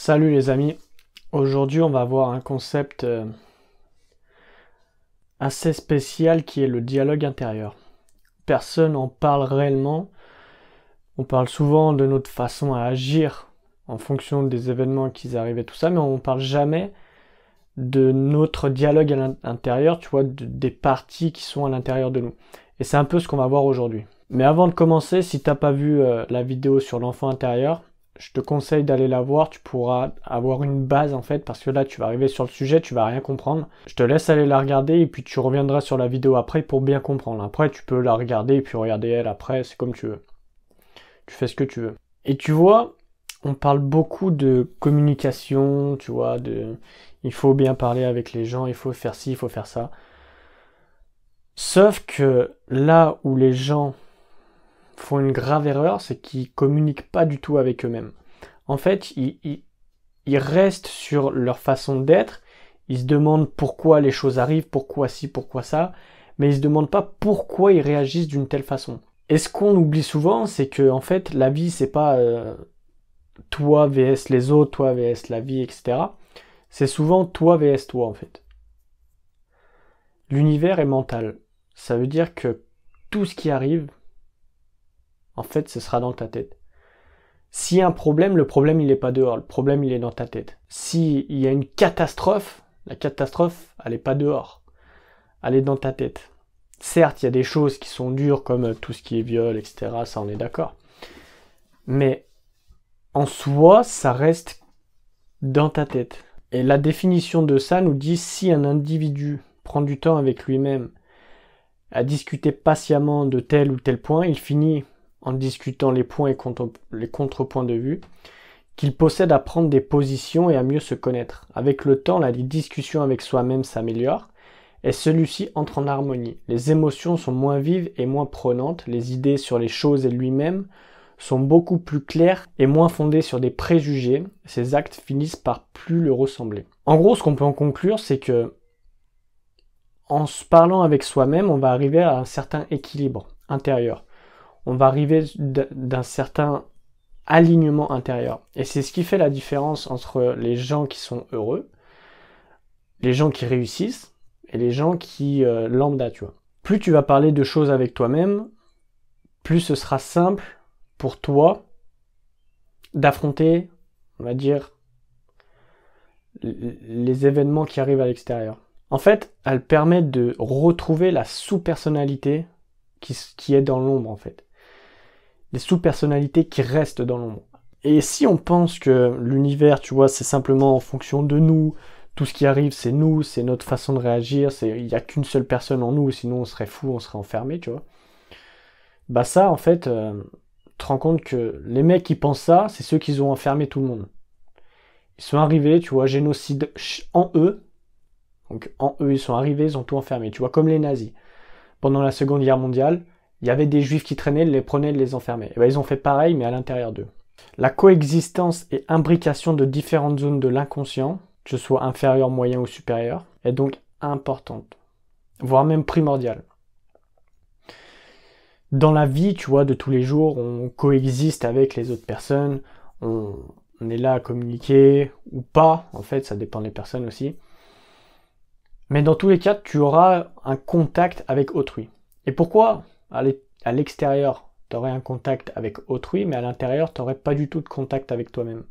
Salut les amis, aujourd'hui on va voir un concept assez spécial qui est le dialogue intérieur. Personne n'en parle réellement, on parle souvent de notre façon à agir en fonction des événements qui arrivent et tout ça, mais on ne parle jamais de notre dialogue à l'intérieur, tu vois, des parties qui sont à l'intérieur de nous. Et c'est un peu ce qu'on va voir aujourd'hui. Mais avant de commencer, si t'as pas vu la vidéo sur l'enfant intérieur, je te conseille d'aller la voir, tu pourras avoir une base en fait, parce que là tu vas arriver sur le sujet, tu vas rien comprendre. Je te laisse aller la regarder et puis tu reviendras sur la vidéo après pour bien comprendre. Après tu peux la regarder et puis regarder elle après, c'est comme tu veux. Tu fais ce que tu veux. Et tu vois, on parle beaucoup de communication, tu vois, il faut bien parler avec les gens, il faut faire ci, il faut faire ça. Sauf que là où les gens font une grave erreur, c'est qu'ils communiquent pas du tout avec eux-mêmes. En fait, ils restent sur leur façon d'être, ils se demandent pourquoi les choses arrivent, pourquoi ci, pourquoi ça, mais ils se demandent pas pourquoi ils réagissent d'une telle façon. Et ce qu'on oublie souvent, c'est que en fait, la vie, c'est pas toi vs les autres, toi vs la vie, etc. C'est souvent toi vs toi, en fait. L'univers est mental. Ça veut dire que tout ce qui arrive, en fait, ce sera dans ta tête. S'il y a un problème, le problème, il n'est pas dehors. Le problème, il est dans ta tête. S'il y a une catastrophe, la catastrophe, elle n'est pas dehors. Elle est dans ta tête. Certes, il y a des choses qui sont dures, comme tout ce qui est viol, etc. Ça, on est d'accord. Mais en soi, ça reste dans ta tête. Et la définition de ça nous dit si un individu prend du temps avec lui-même à discuter patiemment de tel ou tel point, il finit en discutant les points et les contrepoints de vue, qu'il possède à prendre des positions et à mieux se connaître. Avec le temps, la discussion avec soi-même s'améliore et celui-ci entre en harmonie. Les émotions sont moins vives et moins prenantes, les idées sur les choses et lui-même sont beaucoup plus claires et moins fondées sur des préjugés, ses actes finissent par plus le ressembler. En gros, ce qu'on peut en conclure, c'est que en se parlant avec soi-même, on va arriver à un certain équilibre intérieur. On va arriver d'un certain alignement intérieur. Et c'est ce qui fait la différence entre les gens qui sont heureux, les gens qui réussissent, et les gens qui lambda, tu vois. Plus tu vas parler de choses avec toi-même, plus ce sera simple pour toi d'affronter, on va dire, les événements qui arrivent à l'extérieur. En fait, elle permet de retrouver la sous-personnalité qui est dans l'ombre, en fait. Les sous-personnalités qui restent dans l'ombre. Et si on pense que l'univers, tu vois, c'est simplement en fonction de nous, tout ce qui arrive, c'est nous, c'est notre façon de réagir, il n'y a qu'une seule personne en nous, sinon on serait fou, on serait enfermé, tu vois. Bah ça, en fait, tu te rends compte que les mecs qui pensent ça, c'est ceux qui ont enfermé tout le monde. Ils sont arrivés, tu vois, génocide en eux. Donc en eux, ils sont arrivés, ils ont tout enfermé. Tu vois, comme les nazis. Pendant la Seconde Guerre mondiale, il y avait des juifs qui traînaient, ils les prenaient, ils les enfermaient. Et ben, ils ont fait pareil, mais à l'intérieur d'eux. La coexistence et imbrication de différentes zones de l'inconscient, que ce soit inférieur, moyen ou supérieur, est donc importante, voire même primordiale. Dans la vie, tu vois, de tous les jours, on coexiste avec les autres personnes, on est là à communiquer, ou pas, en fait, ça dépend des personnes aussi. Mais dans tous les cas, tu auras un contact avec autrui. Et pourquoi à l'extérieur, tu aurais un contact avec autrui, mais à l'intérieur, tu n'aurais pas du tout de contact avec toi-même?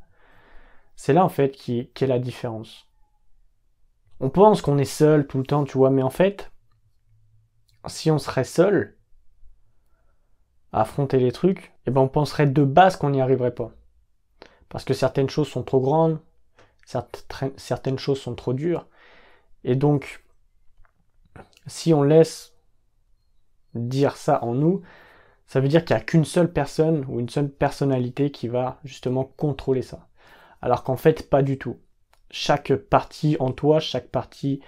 C'est là, en fait, qu'est la différence. On pense qu'on est seul tout le temps, tu vois, mais en fait, si on serait seul à affronter les trucs, eh ben on penserait de base qu'on n'y arriverait pas. Parce que certaines choses sont trop grandes, certaines choses sont trop dures, et donc, si on laisse dire ça en nous, ça veut dire qu'il n'y a qu'une seule personne ou une seule personnalité qui va justement contrôler ça. Alors qu'en fait, pas du tout. Chaque partie en toi, chaque partie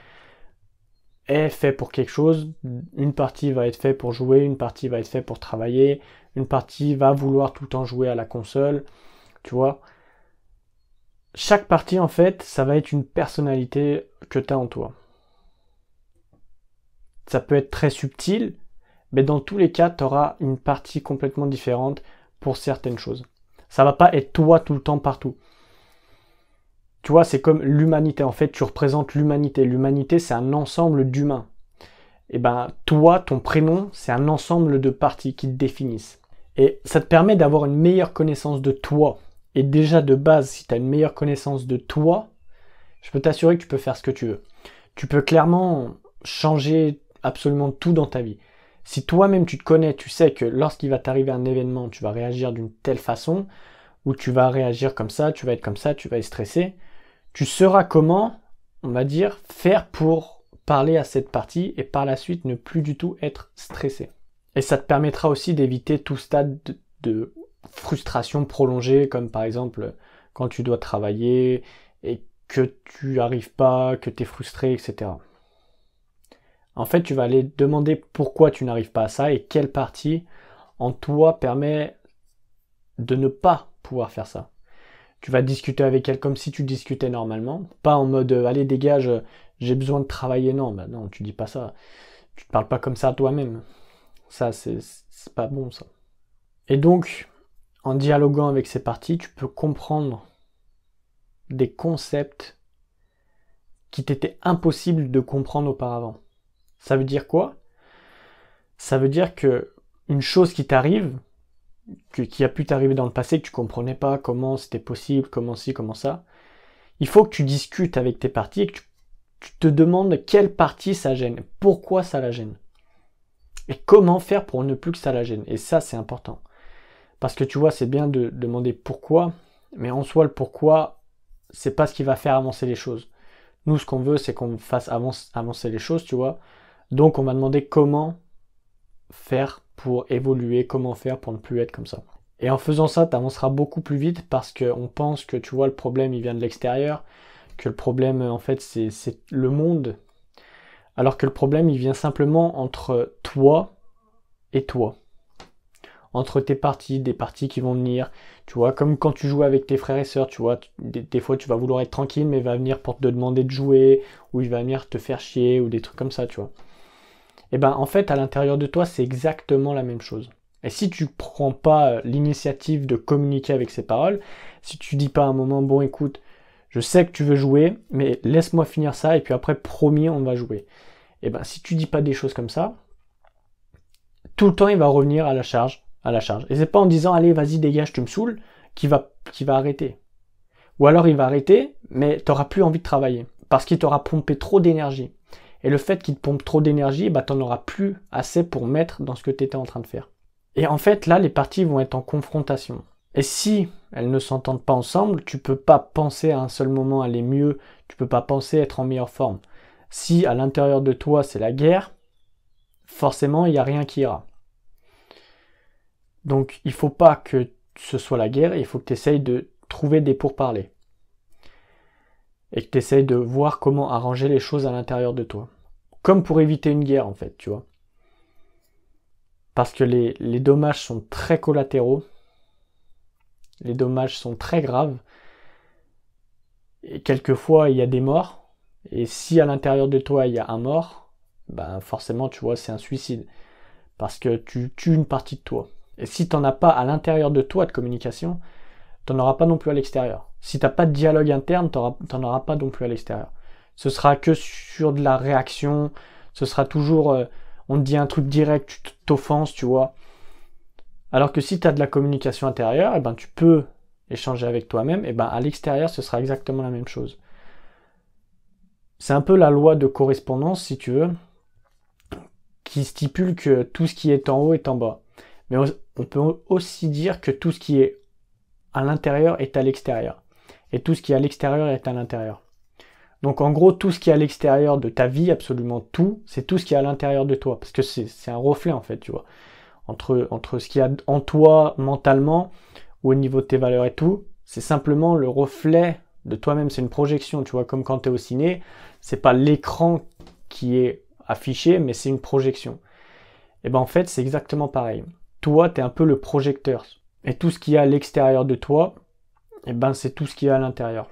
est fait pour quelque chose. Une partie va être faite pour jouer, une partie va être faite pour travailler, une partie va vouloir tout le temps jouer à la console, tu vois. Chaque partie, en fait, ça va être une personnalité que tu as en toi. Ça peut être très subtil, mais dans tous les cas, tu auras une partie complètement différente pour certaines choses. Ça va pas être toi tout le temps partout. Tu vois, c'est comme l'humanité. En fait, tu représentes l'humanité. L'humanité, c'est un ensemble d'humains. Et ben, toi, ton prénom, c'est un ensemble de parties qui te définissent. Et ça te permet d'avoir une meilleure connaissance de toi. Et déjà, de base, si tu as une meilleure connaissance de toi, je peux t'assurer que tu peux faire ce que tu veux. Tu peux clairement changer absolument tout dans ta vie. Si toi-même tu te connais, tu sais que lorsqu'il va t'arriver un événement, tu vas réagir d'une telle façon, ou tu vas réagir comme ça, tu vas être comme ça, tu vas être stressé, tu sauras comment, on va dire, faire pour parler à cette partie et par la suite ne plus du tout être stressé. Et ça te permettra aussi d'éviter tout stade de frustration prolongée, comme par exemple quand tu dois travailler et que tu arrives pas, que tu es frustré, etc. En fait, tu vas aller demander pourquoi tu n'arrives pas à ça et quelle partie en toi permet de ne pas pouvoir faire ça. Tu vas discuter avec elle comme si tu discutais normalement, pas en mode allez dégage, j'ai besoin de travailler. Non, bah non, tu dis pas ça. Tu te parles pas comme ça à toi-même. Ça, c'est pas bon ça. Et donc, en dialoguant avec ces parties, tu peux comprendre des concepts qui t'étaient impossibles de comprendre auparavant. Ça veut dire quoi? Ça veut dire que une chose qui t'arrive, qui a pu t'arriver dans le passé, que tu comprenais pas comment c'était possible, comment ci, comment ça, il faut que tu discutes avec tes parties et que tu te demandes quelle partie ça gêne, pourquoi ça la gêne. Et comment faire pour ne plus que ça la gêne. Et ça, c'est important. Parce que tu vois, c'est bien de demander pourquoi, mais en soi, le pourquoi, c'est pas ce qui va faire avancer les choses. Nous, ce qu'on veut, c'est qu'on fasse avancer les choses, tu vois. Donc, on va demander comment faire pour évoluer, comment faire pour ne plus être comme ça. Et en faisant ça, tu avanceras beaucoup plus vite parce qu'on pense que, tu vois, le problème, il vient de l'extérieur, que le problème, en fait, c'est le monde, alors que le problème, il vient simplement entre toi et toi. Entre tes parties, des parties qui vont venir, tu vois, comme quand tu joues avec tes frères et sœurs, tu vois, des fois tu vas vouloir être tranquille, mais il va venir pour te demander de jouer, ou il va venir te faire chier, ou des trucs comme ça, tu vois. Et ben en fait, à l'intérieur de toi, c'est exactement la même chose. Et si tu prends pas l'initiative de communiquer avec ces paroles, si tu dis pas à un moment, bon écoute, je sais que tu veux jouer, mais laisse-moi finir ça, et puis après, promis, on va jouer. Et ben si tu dis pas des choses comme ça, tout le temps il va revenir à la charge. Et c'est pas en disant allez vas-y dégage tu me saoules qu'il va arrêter. Ou alors il va arrêter mais t'auras plus envie de travailler parce qu'il t'aura pompé trop d'énergie. Et le fait qu'il te pompe trop d'énergie, bah t'en auras plus assez pour mettre dans ce que tu étais en train de faire. Et en fait là les parties vont être en confrontation. Et si elles ne s'entendent pas ensemble, tu peux pas penser à un seul moment aller mieux, tu peux pas penser être en meilleure forme. Si à l'intérieur de toi c'est la guerre, forcément il n'y a rien qui ira. Donc il ne faut pas que ce soit la guerre, il faut que tu essayes de trouver des pourparlers. Et que tu essayes de voir comment arranger les choses à l'intérieur de toi. Comme pour éviter une guerre en fait, tu vois. Parce que les dommages sont très collatéraux, les dommages sont très graves, et quelquefois il y a des morts, et si à l'intérieur de toi il y a un mort, ben forcément tu vois c'est un suicide. Parce que tu tues une partie de toi. Et si tu n'en as pas à l'intérieur de toi de communication, tu n'en auras pas non plus à l'extérieur. Si tu n'as pas de dialogue interne, tu n'en auras pas non plus à l'extérieur. Ce sera que sur de la réaction, ce sera toujours, on te dit un truc direct, tu t'offenses, tu vois. Alors que si tu as de la communication intérieure, eh ben, tu peux échanger avec toi-même, et ben, à l'extérieur, ce sera exactement la même chose. C'est un peu la loi de correspondance, si tu veux, qui stipule que tout ce qui est en haut est en bas. Mais on peut aussi dire que tout ce qui est à l'intérieur est à l'extérieur. Et tout ce qui est à l'extérieur est à l'intérieur. Donc en gros, tout ce qui est à l'extérieur de ta vie, absolument tout, c'est tout ce qui est à l'intérieur de toi. Parce que c'est un reflet en fait, tu vois. Entre ce qu'il y a en toi mentalement, ou au niveau de tes valeurs et tout, c'est simplement le reflet de toi-même. C'est une projection, tu vois, comme quand tu es au ciné, c'est pas l'écran qui est affiché, mais c'est une projection. Et ben en fait, c'est exactement pareil. Toi, tu es un peu le projecteur. Et tout ce qu'il y a à l'extérieur de toi, et ben c'est tout ce qu'il y a à l'intérieur.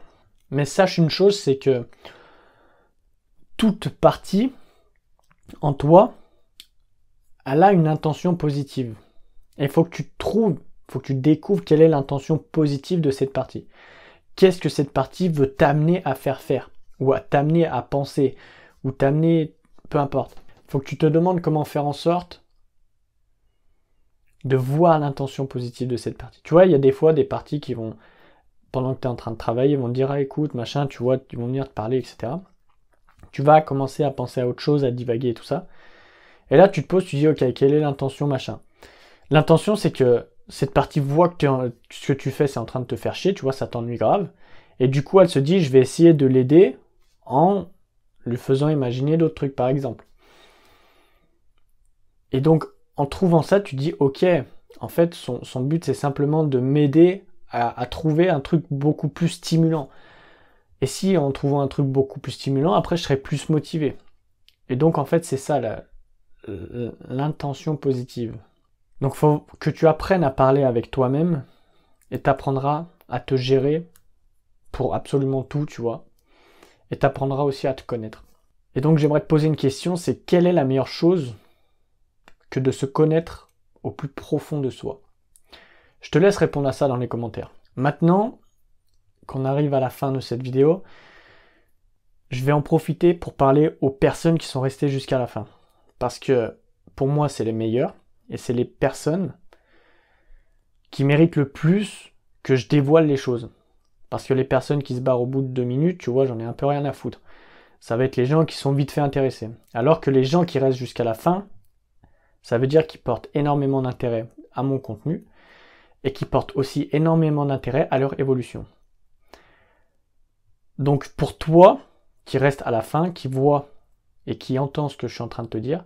Mais sache une chose, c'est que toute partie en toi, elle a une intention positive. Et il faut que tu trouves, il faut que tu découvres quelle est l'intention positive de cette partie. qu'est-ce que cette partie veut t'amener à faire, ou à t'amener à penser, ou t'amener, peu importe. Il faut que tu te demandes comment faire en sorte de voir l'intention positive de cette partie. Tu vois, il y a des fois des parties qui vont, pendant que tu es en train de travailler, vont te dire, ah écoute, machin, tu vois, ils vont venir te parler, etc. Tu vas commencer à penser à autre chose, à divaguer et tout ça. Et là, tu te poses, tu dis, ok, quelle est l'intention, machin. L'intention, c'est que cette partie voit que ce que tu fais, c'est en train de te faire chier, tu vois, ça t'ennuie grave. Et du coup, elle se dit, je vais essayer de l'aider en lui faisant imaginer d'autres trucs, par exemple. Et donc, en trouvant ça, tu dis, ok, en fait, son but, c'est simplement de m'aider à trouver un truc beaucoup plus stimulant. Et si, en trouvant un truc beaucoup plus stimulant, après, je serai plus motivé. Et donc, en fait, c'est ça, l'intention positive. Donc, il faut que tu apprennes à parler avec toi-même et t'apprendras à te gérer pour absolument tout, tu vois. Et t'apprendras aussi à te connaître. Et donc, j'aimerais te poser une question, c'est quelle est la meilleure chose que de se connaître au plus profond de soi? Je te laisse répondre à ça dans les commentaires. Maintenant qu'on arrive à la fin de cette vidéo, je vais en profiter pour parler aux personnes qui sont restées jusqu'à la fin. Parce que pour moi, c'est les meilleures et c'est les personnes qui méritent le plus que je dévoile les choses. Parce que les personnes qui se barrent au bout de 2 minutes, tu vois, j'en ai un peu rien à foutre. Ça va être les gens qui sont vite fait intéressés. Alors que les gens qui restent jusqu'à la fin, ça veut dire qu'ils portent énormément d'intérêt à mon contenu et qu'ils portent aussi énormément d'intérêt à leur évolution. Donc pour toi, qui reste à la fin, qui voit et qui entend ce que je suis en train de te dire,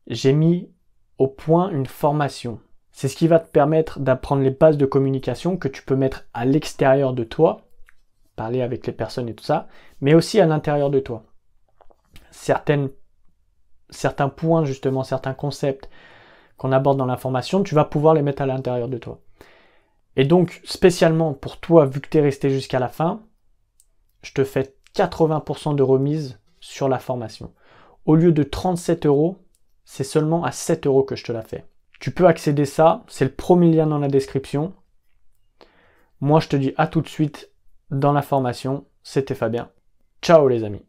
j'ai mis au point une formation. C'est ce qui va te permettre d'apprendre les bases de communication que tu peux mettre à l'extérieur de toi, parler avec les personnes et tout ça, mais aussi à l'intérieur de toi. Certains points, justement, certains concepts qu'on aborde dans la formation, tu vas pouvoir les mettre à l'intérieur de toi. Et donc, spécialement pour toi, vu que tu es resté jusqu'à la fin, je te fais 80% de remise sur la formation. Au lieu de 37 €, c'est seulement à 7 € que je te la fais. Tu peux accéder à ça, c'est le premier lien dans la description. Moi, je te dis à tout de suite dans la formation. C'était Fabien. Ciao les amis.